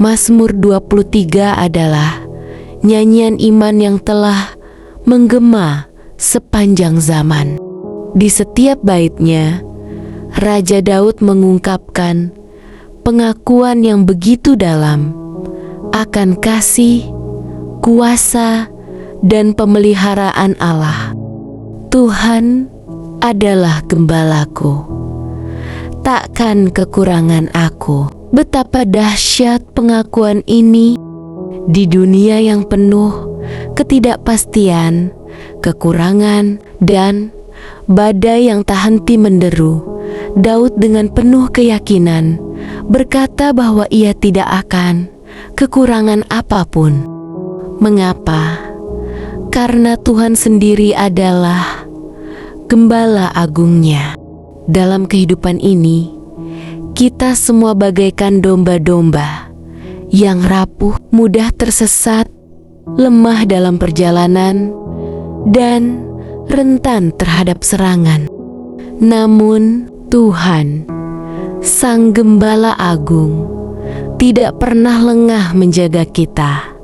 Mazmur 23 adalah nyanyian iman yang telah menggema sepanjang zaman. Di setiap baitnya, Raja Daud mengungkapkan pengakuan yang begitu dalam akan kasih, kuasa, dan pemeliharaan Allah. Tuhan adalah gembalaku, takkan kekurangan aku. Betapa dahsyat pengakuan ini di dunia yang penuh ketidakpastian, kekurangan, dan badai yang tak henti menderu. Daud dengan penuh keyakinan berkata bahwa ia tidak akan kekurangan apapun. Mengapa? Karena Tuhan sendiri adalah Gembala Agungnya. Dalam kehidupan ini, kita semua bagaikan domba-domba yang rapuh, mudah tersesat, lemah dalam perjalanan, dan rentan terhadap serangan. Namun Tuhan, Sang Gembala Agung, tidak pernah lengah menjaga kita.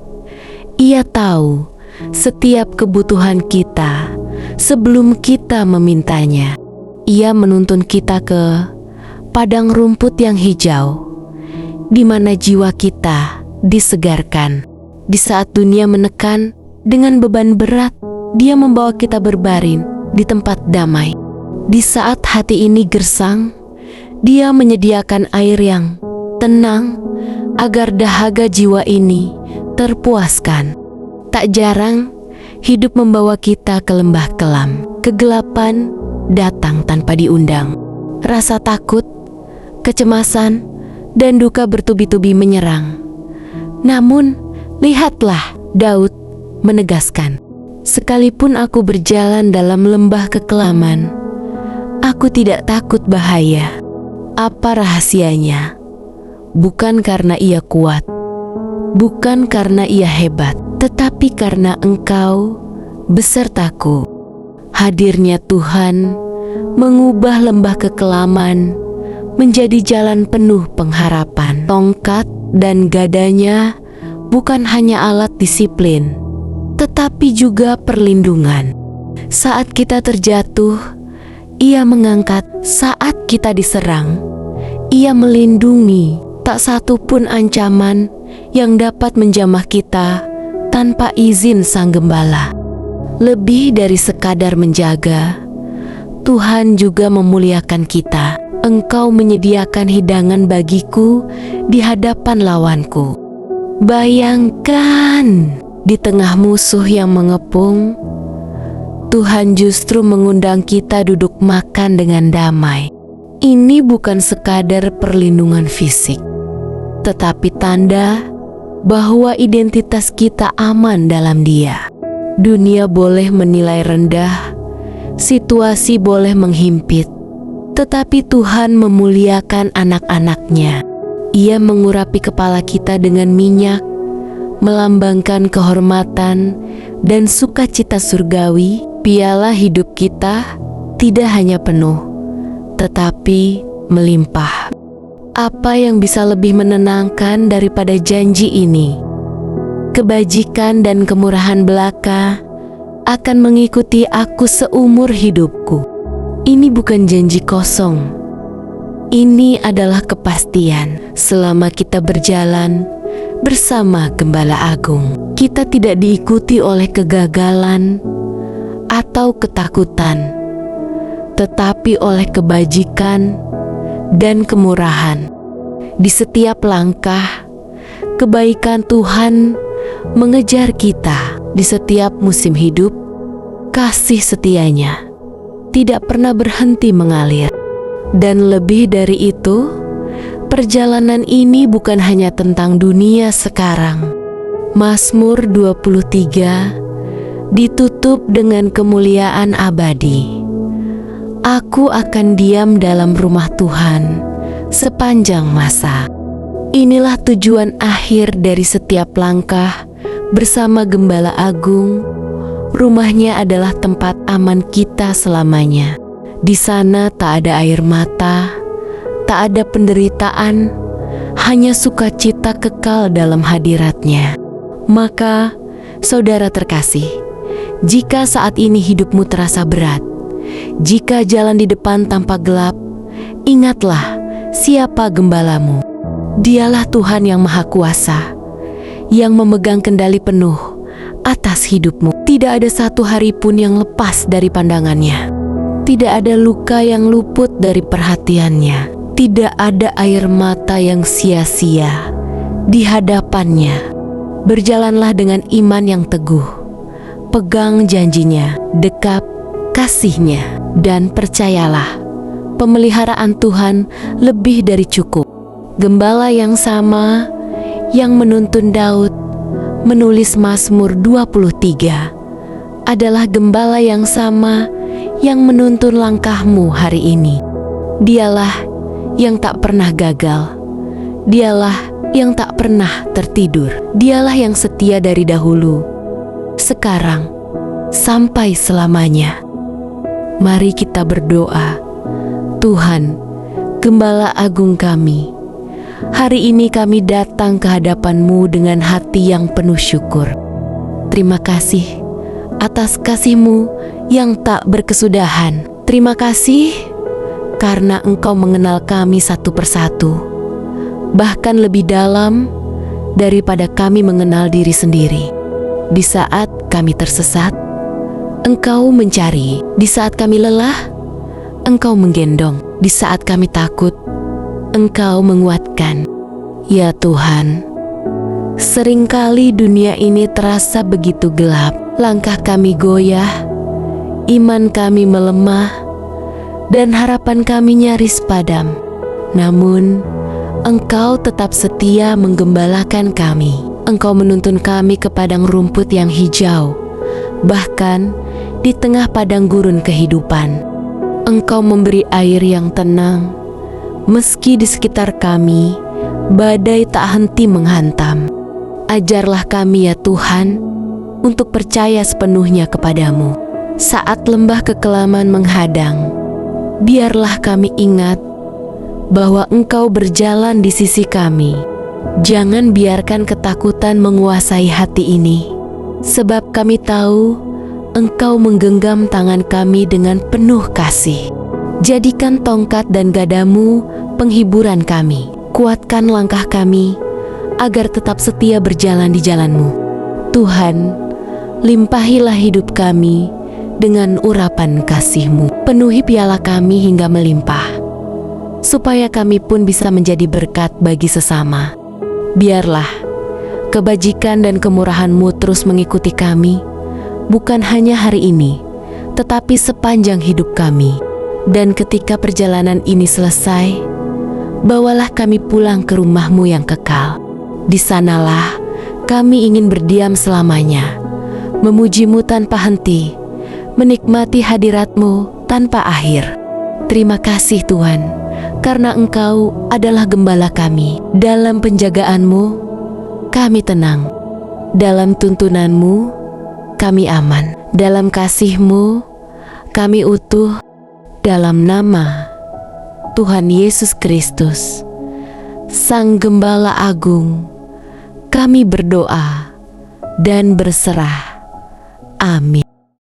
Ia tahu setiap kebutuhan kita sebelum kita memintanya. Ia menuntun kita ke padang rumput yang hijau, di mana jiwa kita disegarkan. Di saat dunia menekan dengan beban berat, Dia membawa kita berbaring di tempat damai. Di saat hati ini gersang, Dia menyediakan air yang tenang agar dahaga jiwa ini terpuaskan. Tak jarang, hidup membawa kita ke lembah kelam. Kegelapan datang tanpa diundang. Rasa takut, kecemasan, dan duka bertubi-tubi menyerang. Namun, lihatlah, Daud menegaskan, "Sekalipun aku berjalan dalam lembah kekelaman, aku tidak takut bahaya." Apa rahasianya? Bukan karena ia kuat, bukan karena ia hebat, tetapi karena Engkau besertaku. Hadirnya Tuhan mengubah lembah kekelaman menjadi jalan penuh pengharapan. Tongkat dan gadanya bukan hanya alat disiplin, tetapi juga perlindungan. Saat kita terjatuh, Ia mengangkat. Saat kita diserang, Ia melindungi. Tak satu pun ancaman yang dapat menjamah kita tanpa izin Sang Gembala. Lebih dari sekadar menjaga, Tuhan juga memuliakan kita. Engkau menyediakan hidangan bagiku di hadapan lawanku. Bayangkan, di tengah musuh yang mengepung, Tuhan justru mengundang kita duduk makan dengan damai. Ini bukan sekadar perlindungan fisik, tetapi tanda bahwa identitas kita aman dalam Dia. Dunia boleh menilai rendah, situasi boleh menghimpit, tetapi Tuhan memuliakan anak-anak-Nya. Ia mengurapi kepala kita dengan minyak, melambangkan kehormatan dan sukacita surgawi. Piala hidup kita tidak hanya penuh, tetapi melimpah. Apa yang bisa lebih menenangkan daripada janji ini? Kebajikan dan kemurahan belaka akan mengikuti aku seumur hidupku. Ini bukan janji kosong. Ini adalah kepastian. Selama kita berjalan bersama Gembala Agung, kita tidak diikuti oleh kegagalan atau ketakutan, tetapi oleh kebajikan dan kemurahan. Di setiap langkah, kebaikan Tuhan mengejar kita. Di setiap musim hidup, kasih setianya tidak pernah berhenti mengalir. Dan lebih dari itu, perjalanan ini bukan hanya tentang dunia sekarang. Mazmur 23 ditutup dengan kemuliaan abadi. Aku akan diam dalam rumah Tuhan sepanjang masa. Inilah tujuan akhir dari setiap langkah bersama Gembala Agung. Rumahnya adalah tempat aman kita selamanya. Di sana tak ada air mata, tak ada penderitaan, hanya sukacita kekal dalam hadirat-Nya. Maka, saudara terkasih, jika saat ini hidupmu terasa berat, jika jalan di depan tampak gelap, ingatlah siapa gembalamu. Dialah Tuhan yang Maha Kuasa, yang memegang kendali penuh atas hidupmu. Tidak ada satu hari pun yang lepas dari pandangannya. Tidak ada luka yang luput dari perhatiannya. Tidak ada air mata yang sia-sia di hadapannya. Berjalanlah dengan iman yang teguh. Pegang janjinya, dekap kasihnya, dan percayalah, pemeliharaan Tuhan lebih dari cukup. Gembala yang sama yang menuntun Daud menulis Mazmur 23 adalah gembala yang sama yang menuntun langkahmu hari ini. Dialah yang tak pernah gagal. Dialah yang tak pernah tertidur. Dialah yang setia dari dahulu, sekarang, sampai selamanya. Mari kita berdoa. Tuhan, Gembala Agung kami, hari ini kami datang ke hadapan-Mu dengan hati yang penuh syukur. Terima kasih atas kasih-Mu yang tak berkesudahan. Terima kasih karena Engkau mengenal kami satu persatu, bahkan lebih dalam daripada kami mengenal diri sendiri. Di saat kami tersesat, Engkau mencari. Di saat kami lelah, Engkau menggendong. Di saat kami takut, Engkau menguatkan. Ya Tuhan, seringkali dunia ini terasa begitu gelap. Langkah kami goyah, iman kami melemah, dan harapan kami nyaris padam. Namun, Engkau tetap setia menggembalakan kami. Engkau menuntun kami ke padang rumput yang hijau, bahkan di tengah padang gurun kehidupan. Engkau memberi air yang tenang, meski di sekitar kami, badai tak henti menghantam. Ajarlah kami ya Tuhan, untuk percaya sepenuhnya kepadamu. Saat lembah kekelaman menghadang, biarlah kami ingat bahwa Engkau berjalan di sisi kami. Jangan biarkan ketakutan menguasai hati ini, sebab kami tahu Engkau menggenggam tangan kami dengan penuh kasih. Jadikan tongkat dan gadamu penghiburan kami. Kuatkan langkah kami agar tetap setia berjalan di jalan-Mu. Tuhan, limpahilah hidup kami dengan urapan kasih-Mu. Penuhi piala kami hingga melimpah, supaya kami pun bisa menjadi berkat bagi sesama. Biarlah kebajikan dan kemurahan-Mu terus mengikuti kami, bukan hanya hari ini, tetapi sepanjang hidup kami. Dan ketika perjalanan ini selesai, bawalah kami pulang ke rumah-Mu yang kekal. Di sanalah kami ingin berdiam selamanya, memuji-Mu tanpa henti, menikmati hadirat-Mu tanpa akhir. Terima kasih Tuhan, karena Engkau adalah gembala kami. Dalam penjagaan-Mu, kami tenang. Dalam tuntunan-Mu, kami aman. Dalam kasih-Mu, kami utuh. Dalam nama Tuhan Yesus Kristus, Sang Gembala Agung, kami berdoa dan berserah. Amin.